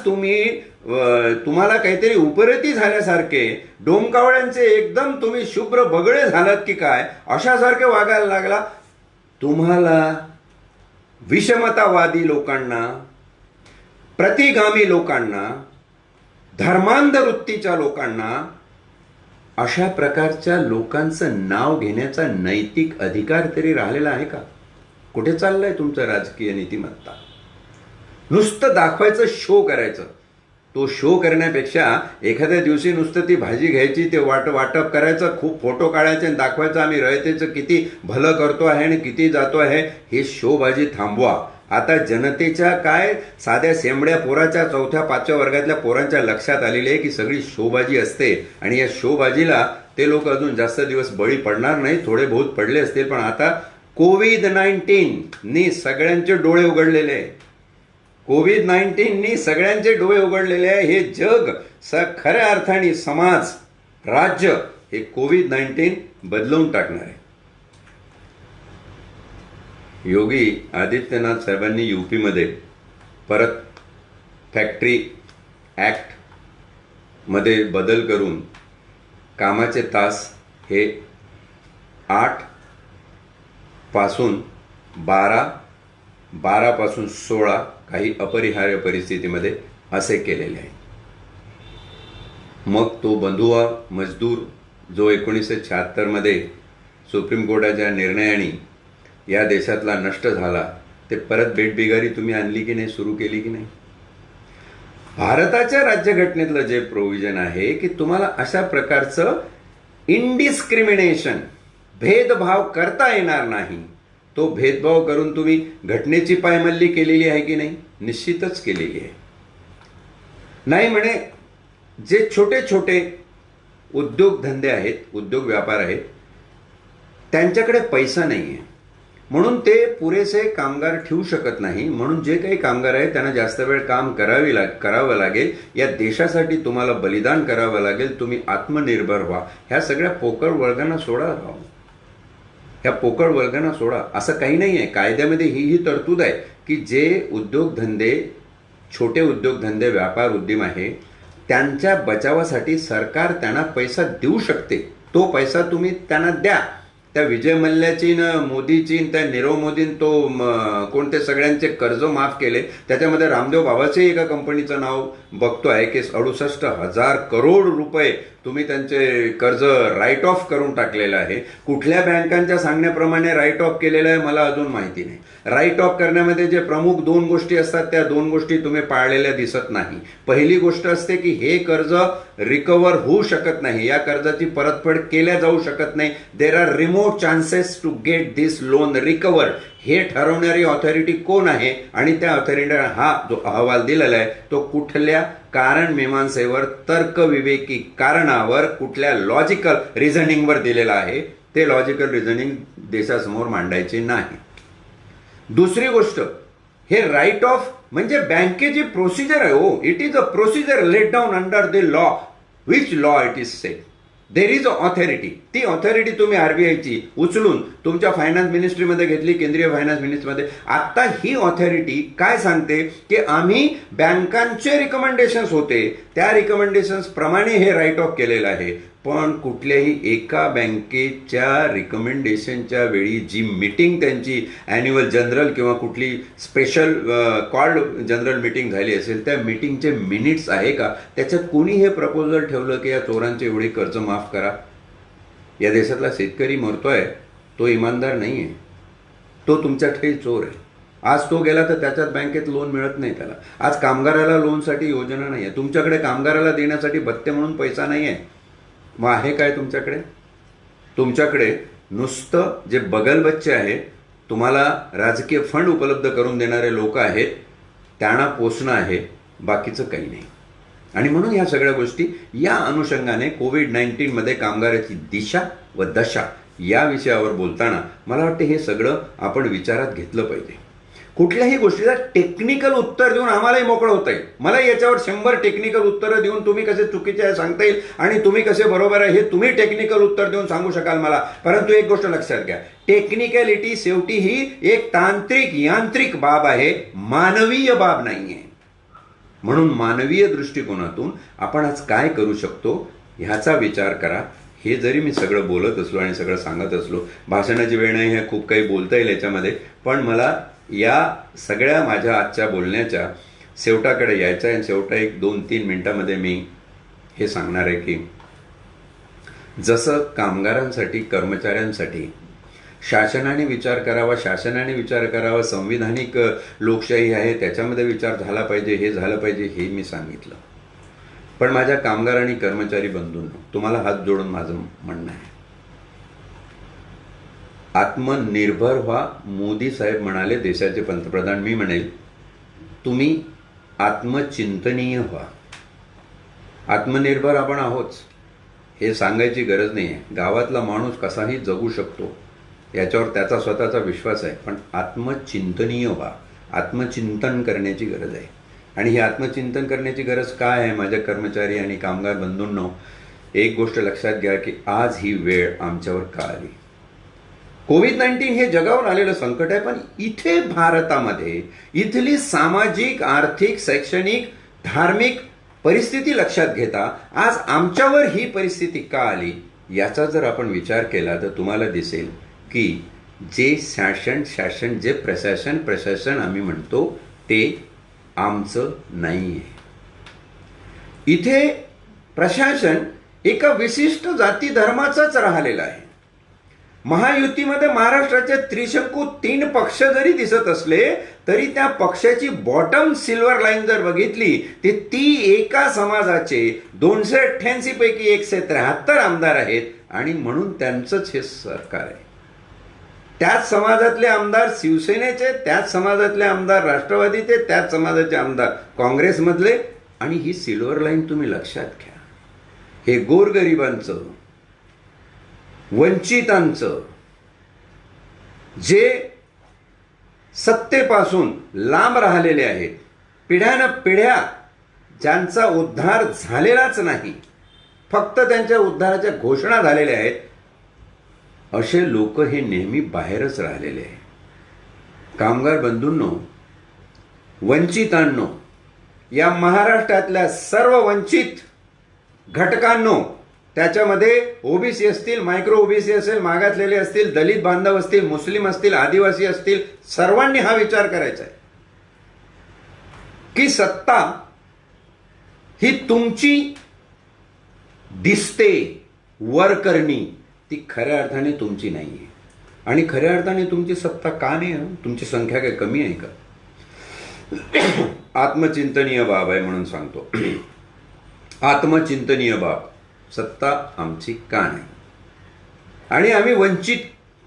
तुम्हाला काहीतरी उपरती झाल्यासारखे, डोमकावळ्यांचे एकदम तुम्ही शुभ्र बगळे झालात की काय अशासारखे वागायला लागला. तुम्हाला विषमतावादी लोकांना, प्रतिगामी लोकांना, धर्मांध वृत्तीच्या लोकांना, अशा प्रकारच्या लोकांचं नाव घेण्याचा नैतिक अधिकार तरी राहिलेला आहे का? कुठे चाललंय तुमचं राजकीय नीतिमत्ता? नुसतं दाखवायचं, शो करायचं. तो शो करण्यापेक्षा एखाद्या दिवशी नुसतं ती भाजी घ्यायची, ते वाटप करायचं, खूप फोटो काढायचे आणि दाखवायचं आम्ही रयतेचं किती भलं करतो आहे आणि किती जातो आहे. हे शोबाजी थांबवा. आता जनतेच्या काय साध्या सेंबड्या पोराच्या 4थ्या 5व्या वर्गातल्या पोरांच्या लक्षात आलेली आहे की सगळी शोबाजी असते आणि या शोबाजीला ते लोक अजून जास्त दिवस बळी पडणार नाही. थोडे बहुत पडले असतील, पण आता कोविड-19 सगळ्यांचे डोळे उघडलेले आहे. कोविड-19 सगळ्यांचे डोळे उघडलेले आहे. हे जग खऱ्या अर्थाने समाज, राज्य हे कोविड-19 बदलवून टाकणार आहे. योगी आदित्यनाथ साहेबांनी यूपीमध्ये परत फॅक्टरी ॲक्ट मध्ये बदल करून कामाचे तास हे 8 पासून 12, 12 पासून 16 काही अपरिहार्य परिस्थितीमध्ये असे केलेले आहे. मग तो बंधुआ मजदूर जो 1976 मध्ये सुप्रीम कोर्टाच्या निर्णयाने या देशातला नष्ट झाला, ते परत बेटबिगारी तुम्ही आणली की नाही, सुरू केली की नाही? भारताच्या राज्यघटनेतलं जे प्रोव्हिजन आहे की तुम्हाला अशा प्रकारचं इनडिस्क्रिमिनेशन, भेदभाव करता येणार नाही. तो भेदभाव करून तुम्ही घटनेची पायमल्ली केलेली आहे की नाही? निश्चितच केलेली आहे. नाही म्हणे जे छोटे छोटे उद्योगधंदे आहेत, उद्योग व्यापार आहेत, त्यांच्याकडे पैसा नाही आहे म्हणून ते पुरेसे कामगार ठेवू शकत नाही. म्हणून जे काही कामगार आहेत त्यांना जास्त वेळ काम करावं लागेल. या देशासाठी तुम्हाला बलिदान करावं लागेल. तुम्ही आत्मनिर्भर व्हा. ह्या सगळ्या पोकळ वर्गांना सोडा राव. ह्या पोकळ वर्गांना सोडा. असं काही नाही आहे. कायद्यामध्ये ही तरतूद आहे की जे उद्योगधंदे, छोटे उद्योगधंदे, व्यापार उद्यम आहे, त्यांच्या बचावासाठी सरकार त्यांना पैसा देऊ शकते. तो पैसा तुम्ही त्यांना द्या. त्या विजय मल्ल्याची न मोदीची, त्या नीरव मोदीन तो कोणते सगळ्यांचे कर्ज माफ केले. त्याच्यामध्ये रामदेव बाबाचे एका कंपनीचं नाव बघतो आहे की 68,000 करोड रुपये तुम्ही त्यांचे कर्ज राईट ऑफ करून टाकलेलं आहे. कुठल्या बँकांच्या सांगण्याप्रमाणे राईट ऑफ केलेलं आहे मला अजून माहिती नाही. राईट ऑफ करण्यामध्ये जे प्रमुख 2 गोष्टी असतात त्या 2 गोष्टी तुम्ही पाळलेल्या दिसत नाही. पहिली गोष्ट असते की हे कर्ज रिकव्हर होऊ शकत नाही, या कर्जाची परतफेड केल्या जाऊ शकत नाही. There are remote chances to get this loan recover. हे ठरवणारी ऑथॉरिटी कोण आहे आणि त्या ऑथॉरिटीने हा जो अहवाल दिलेला आहे तो कुठल्या कारण मीमांसेवर, तर्कविवेकी कारणावर, कुठल्या लॉजिकल रिझनिंगवर दिलेला आहे. ते लॉजिकल रिझनिंग देशासमोर मांडायचे नाही. दुसरी गोष्ट, हे राईट ऑफ म्हणजे बँकेची प्रोसिजर आहे. हो, it is a procedure laid down under the law. Which law it is said? There is a authority. ती ऑथॉरिटी तुम्ही आरबीआयची उचलून तुमच्या फायनान्स मिनिस्ट्रीमध्ये घेतली, केंद्रीय फायनान्स मिनिस्ट्रीमध्ये. आता ही ऑथॉरिटी काय सांगते की आम्ही बँकांचे रिकमेंडेशन्स होते त्या रिकमेंडेशन्स प्रमाणे हे राईट ऑफ केलेलं आहे. पण कुठल्याही एका बँकेच्या रिकमेंडेशनच्या वेळी जी मीटिंग त्यांची ॲन्युअल जनरल किंवा कुठली स्पेशल कॉल्ड जनरल मीटिंग झाली असेल, त्या मीटिंगचे मिनिट्स आहे का? त्याच्यात कोणी हे प्रपोजल ठेवलं की या चोरांचे एवढे कर्ज माफ करा? या देशातला शेतकरी मरतोय, तो इमानदार नाही आहे, तो तुमच्याकडे चोर आहे. आज तो गेला तर त्याच्यात बँकेत लोन मिळत नाही त्याला. आज कामगाराला लोनसाठी योजना नाही आहे. तुमच्याकडे कामगाराला देण्यासाठी भत्ते म्हणून पैसा नाही आहे. मग आहे काय तुमच्याकडे? तुमच्याकडे नुसतं जे बगलबच्चे आहेत, तुम्हाला राजकीय फंड उपलब्ध करून देणारे लोक आहेत, त्यांना पोसणं आहे, बाकीचं काही नाही. आणि म्हणून ह्या सगळ्या गोष्टी या अनुषंगाने कोविड-19 मध्ये कामगाराची दिशा व दशा या विषयावर बोलताना मला वाटतं हे सगळं आपण विचारात घेतलं पाहिजे. कुठल्याही गोष्टीला टेक्निकल उत्तर देऊन आम्हालाही मोकळं होता येईल. मला याच्यावर 100 टेक्निकल उत्तरं देऊन तुम्ही कसे चुकीचे आहे सांगता येईल आणि तुम्ही कसे बरोबर आहे हे तुम्ही टेक्निकल उत्तर देऊन सांगू शकाल मला. परंतु एक गोष्ट लक्षात घ्या, टेक्निकॅलिटी शेवटी ही एक तांत्रिक यांत्रिक बाब आहे, मानवीय बाब नाहीये. म्हणून मानवीय दृष्टिकोनातून आपण आज काय करू शकतो ह्याचा विचार करा. हे जरी मी सगळं बोलत असलो आणि सगळं सांगत असलो, भाषणाची वेळ नाही, हे खूप काही बोलता येईल याच्यामध्ये, पण मला या सगळ्या माझ्या आजच्या बोलण्याच्या शेवटाकडे यायचं आहे. आणि शेवटा 1-2-3 मिनिटामध्ये मी हे सांगणार आहे की जसं कामगारांसाठी, कर्मचाऱ्यांसाठी शासनाने विचार करावा, संविधानिक लोकशाही आहे त्याच्यामध्ये विचार झाला पाहिजे, हे झालं पाहिजे, हे मी सांगितलं. पण माझ्या कामगार आणि कर्मचारी बंधूंनो, तुम्हाला हात जोडून माझं म्हणणं आहे, आत्मनिर्भर व्हा. मोदी साहेब म्हणाले, देशाचे पंतप्रधान, मी म्हणेल तुम्ही आत्मचिंतनीय व्हा. आत्मनिर्भर आपण आहोत हे सांगायची गरज नाही आहे. गावातला माणूस कसाही जगू शकतो याच्यावर त्याचा स्वतःचा विश्वास आहे. पण आत्मचिंतनीय व्हा. आत्मचिंतन करण्याची गरज आहे. आणि ही आत्मचिंतन करण्याची गरज काय आहे माझ्या कर्मचारी आणि कामगार बंधूंनो? एक गोष्ट लक्षात घ्या की आज ही वेळ आमच्यावर का आली. कोविड-19 हे जगावर आलेलं संकट आहे, पण इथे भारतामध्ये इथली सामाजिक, आर्थिक, शैक्षणिक, धार्मिक परिस्थिती लक्षात घेता आज आमच्यावर ही परिस्थिती का आली याचा जर आपण विचार केला तर तुम्हाला दिसेल की जे शासन, जे प्रशासन आम्ही म्हणतो ते आमचं नाही आहे. इथे प्रशासन एका विशिष्ट जाती धर्माचाच राहिलेला आहे. महायुतीमध्ये महाराष्ट्राचे त्रिशंकू 3 पक्ष जरी दिसत असले तरी त्या पक्षाची बॉटम सिल्वर लाईन जर बघितली तर ती एका समाजाचे 288 पैकी 173 आमदार आहेत आणि म्हणून त्यांचंच हे सरकार आहे. त्याच समाजातले आमदार शिवसेनेचे, त्याच समाजातले आमदार राष्ट्रवादीचे, त्याच समाजाचे आमदार काँग्रेसमधले. आणि ही सिल्वर लाईन तुम्ही लक्षात घ्या. हे गोरगरिबांचं, वंचितांचं, जे सत्तेपासून लांब राहिलेले आहेत, पिढ्यानं पिढ्या ज्यांचा उद्धार झालेलाच नाही, फक्त त्यांच्या उद्धाराच्या घोषणा झालेल्या आहेत, असे लोक हे नेहमी बाहेरच राहिलेले आहे. कामगार बंधूंनो, वंचितांनो, या महाराष्ट्रातल्या सर्व वंचित घटकांनो, त्याच्यामध्ये ओबीसी असतील, मायक्रो ओबीसी असेल, मागासलेले असतील, दलित बांधव असतील, मुस्लिम असतील, आदिवासी असतील, सर्वांनी हा विचार करायचा आहे की सत्ता ही तुमची दिसते वर करणी, ती खऱ्या अर्थाने तुमची नाही आहे. आणि खऱ्या अर्थाने तुमची सत्ता का नाही आहे? तुमची संख्या काय कमी आहे का? आत्मचिंतनीय बाब आहे म्हणून सांगतो. आत्मचिंतनीय बाब, सत्ता आमची का नाही? आणि आम्ही वंचित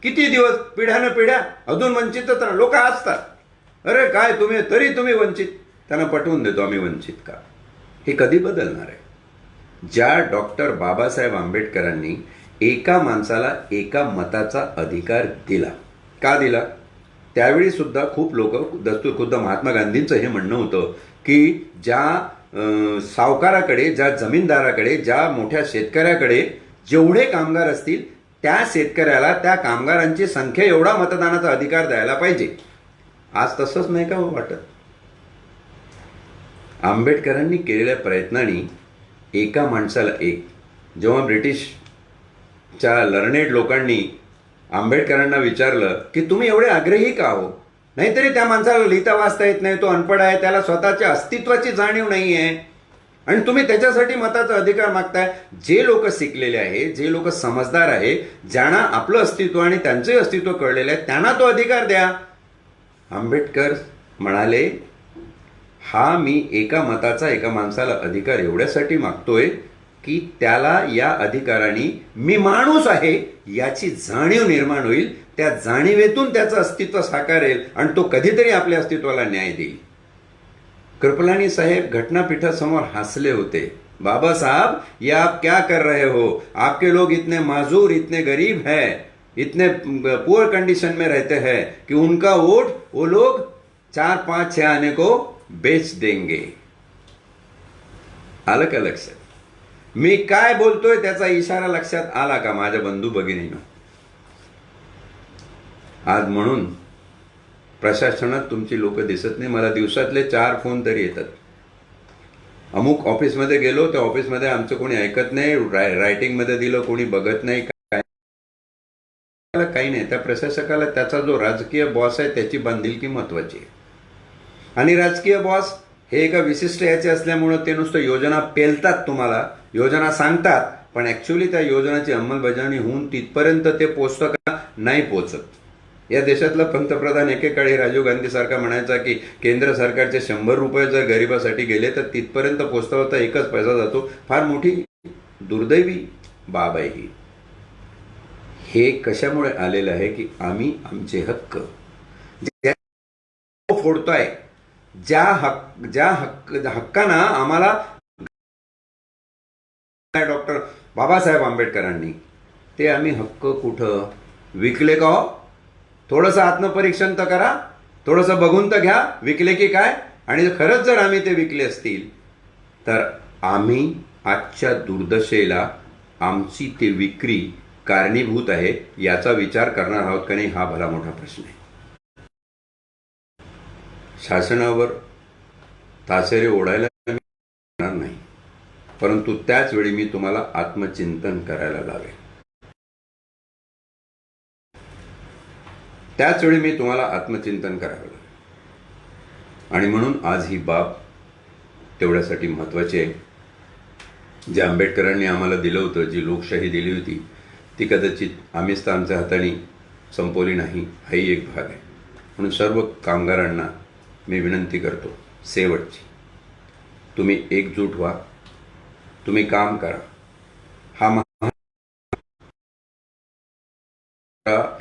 किती दिवस, पिढ्यानं पिढ्या अजून वंचित लोक असतात. अरे काय तुम्ही वंचित, त्यांना पटवून देतो आम्ही वंचित का. हे कधी बदलणार आहे? ज्या डॉक्टर बाबासाहेब आंबेडकरांनी एका माणसाला एका मताचा अधिकार दिला, का दिला? त्यावेळी सुद्धा खूप लोक, खुद्द महात्मा गांधींचं हे म्हणणं होतं की ज्या सावकाराकडे, ज्या जमीनदाराकडे, ज्या मोठ्या शेतकऱ्याकडे जेवढे कामगार असतील त्या शेतकऱ्याला, त्या कामगारांची संख्या एवढा मतदानाचा अधिकार द्यायला पाहिजे. आज तसंच नाही का वाटत? आंबेडकरांनी केलेल्या प्रयत्नांनी एका माणसाला एक, जेव्हा ब्रिटिशच्या लर्नेड लोकांनी आंबेडकरांना विचारलं की तुम्ही एवढे आग्रही का हो? नाहीतरी त्या माणसाला लिहिता वाचता येत नाही, तो अनपढ आहे, त्याला स्वतःच्या अस्तित्वाची जाणीव नाही आहे आणि तुम्ही त्याच्यासाठी मताचा अधिकार मागताय. जे लोक शिकलेले आहे, जे लोक समजदार आहे, ज्यांना आपलं अस्तित्व आणि त्यांचे अस्तित्व कळलेले आहे, त्यांना तो अधिकार द्या. आंबेडकर म्हणाले, हा मी एका मताचा एका माणसाला अधिकार एवढ्यासाठी मागतोय की त्याला या अधिकाराने मी माणूस आहे याची जाणीव निर्माण होईल, त्या जाणीवेतून त्याचं अस्तित्व साकारेल आणि तो कधीतरी आपल्या अस्तित्वाला न्याय देईल. कृपलानी साहेब घटनापीठासमोर हसले होते. बाबा साहब, ये आप क्या कर रहे हो? आपके लोग इतने माजूर, इतने गरीब हैं, इतने पुअर कंडीशन में रहते हैं कि उनका वोट वो लोग 4-5 6 आने को बेच देंगे. आलं का लक्षात? मी काय बोलतोय त्याचा इशारा लक्षात आला का माझ्या बंधू भगिनींनो? आज म्हणून प्रशासनात तुमची लोक दिसत नाही. मला दिवसातले 4 फोन तरी येतात. अमुक ऑफिसमध्ये गेलो, त्या ऑफिसमध्ये आमचं कोणी ऐकत नाही, रायटिंगमध्ये दिलं कोणी बघत नाही, काही नाही. त्या प्रशासकाला त्याचा जो राजकीय बॉस आहे त्याची बांधिलकी महत्वाची आहे. आणि राजकीय बॉस हे एका विशिष्ट याचे असल्यामुळे ते नुसतं योजना पेलतात, तुम्हाला योजना सांगतात, पण ऍक्च्युअली त्या योजनाची अंमलबजावणी होऊन तिथपर्यंत ते पोचतं का? नाही पोचत. या देशातला पंतप्रधान एकेकाळी राजीव गांधी सारखा म्हणायचा की केंद्र सरकारचे 100 रुपये जर गरिबासाठी गेले तर तिथपर्यंत पोचता होता 1च पैसा जातो. फार मोठी दुर्दैवी बाब आहे ही. हे कशामुळे आलेलं आहे की आम्ही आमचे हक्क फोडतोय. ज्या हक्कांना आम्हाला डॉक्टर बाबासाहेब आंबेडकरांनी, ते आम्ही हक्क कुठं विकले का? थोडंसं आत्मपरीक्षण तर करा, थोडंसं बघून तर घ्या विकले की काय. आणि खरंच जर आम्ही ते विकले असतील तर आम्ही आजच्या दुर्दशेला आमची ते विक्री कारणीभूत आहे याचा विचार करणार आहोत का नाही, हा भला मोठा प्रश्न आहे. शासनावर तासेरे ओढायला मिळणार नाही, परंतु त्याच वेळी मी तुम्हाला आत्मचिंतन करायला लावेन. त्याच वेळी मी तुम्हाला आत्मचिंतन करावं लागेल. आणि म्हणून आज ही बाब तेवढ्यासाठी महत्वाची आहे. जे आंबेडकरांनी आम्हाला दिलं होतं, जी लोकशाही दिली होती, ती कदाचित आम्हीच तर आमच्या हाताने संपवली नाही, हाही एक भाग आहे. म्हणून सर्व कामगारांना मी विनंती करतो, शेवटची, तुम्ही एकजूट व्हा, तुम्ही काम करा.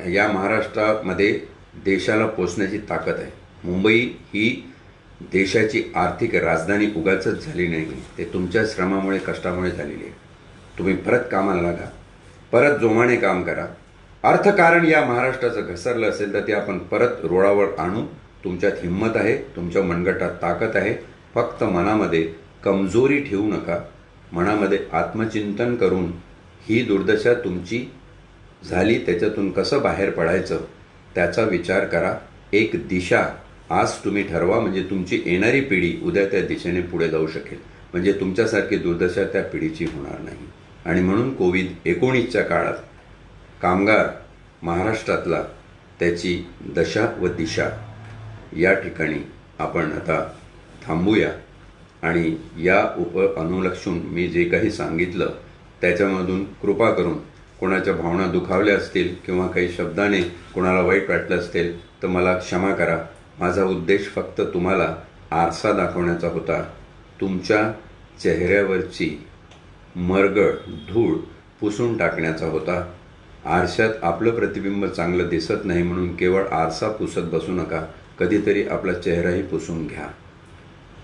या महाराष्ट्रामध्ये देशाला पोचण्याची ताकद आहे. मुंबई ही देशाची आर्थिक राजधानी उगाचच झाली नाही, ते तुमच्या श्रमामुळे, कष्टामुळे झालेली आहे. तुम्ही परत कामाला लागा, परत जोमाने काम करा. अर्थकारण या महाराष्ट्राचं घसरलं असेल तर ते आपण परत रुळावर आणू. तुमच्यात हिंमत आहे, तुमच्या मनगटात ताकद आहे. फक्त मनामध्ये कमजोरी ठेवू नका. मनामध्ये आत्मचिंतन करून ही दुर्दशा तुमची झाली त्याच्यातून कसं बाहेर पडायचं त्याचा विचार करा. एक दिशा आज तुम्ही ठरवा, म्हणजे तुमची येणारी पिढी उद्या त्या दिशेने पुढे जाऊ शकेल. म्हणजे तुमच्यासारखी दुर्दशा त्या पिढीची होणार नाही. आणि म्हणून कोविड-19च्या काळात कामगार महाराष्ट्रातला त्याची दशा व दिशा या ठिकाणी आपण आता थांबूया. आणि या अनुलक्षून मी जे काही सांगितलं त्याच्यामधून कृपा करून कोणाच्या भावना दुखावल्या असतील किंवा काही शब्दाने कोणाला वाईट वाटलं असेल तर मला क्षमा करा. माझा उद्देश फक्त तुम्हाला आरसा दाखवण्याचा होता. तुमच्या चेहऱ्यावरची मरगळ, धूळ पुसून टाकण्याचा होता. आरशात आपलं प्रतिबिंब चांगलं दिसत नाही म्हणून केवळ आरसा पुसत बसू नका, कधीतरी आपला चेहराही पुसून घ्या.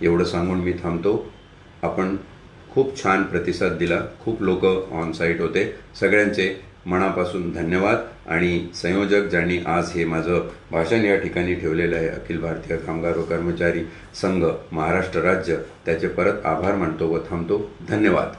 एवढं सांगून मी थांबतो. आपण खूप छान प्रतिसाद दिला, खूप लोक ऑन साईट होते. सगळ्यांचे मनापासून धन्यवाद. आणि संयोजक ज्यांनी आज हे माझं भाषण या ठिकाणी ठेवलेलं आहे, अखिल भारतीय कामगार व कर्मचारी संघ महाराष्ट्र राज्य, त्याचे परत आभार मानतो व थांबतो. धन्यवाद.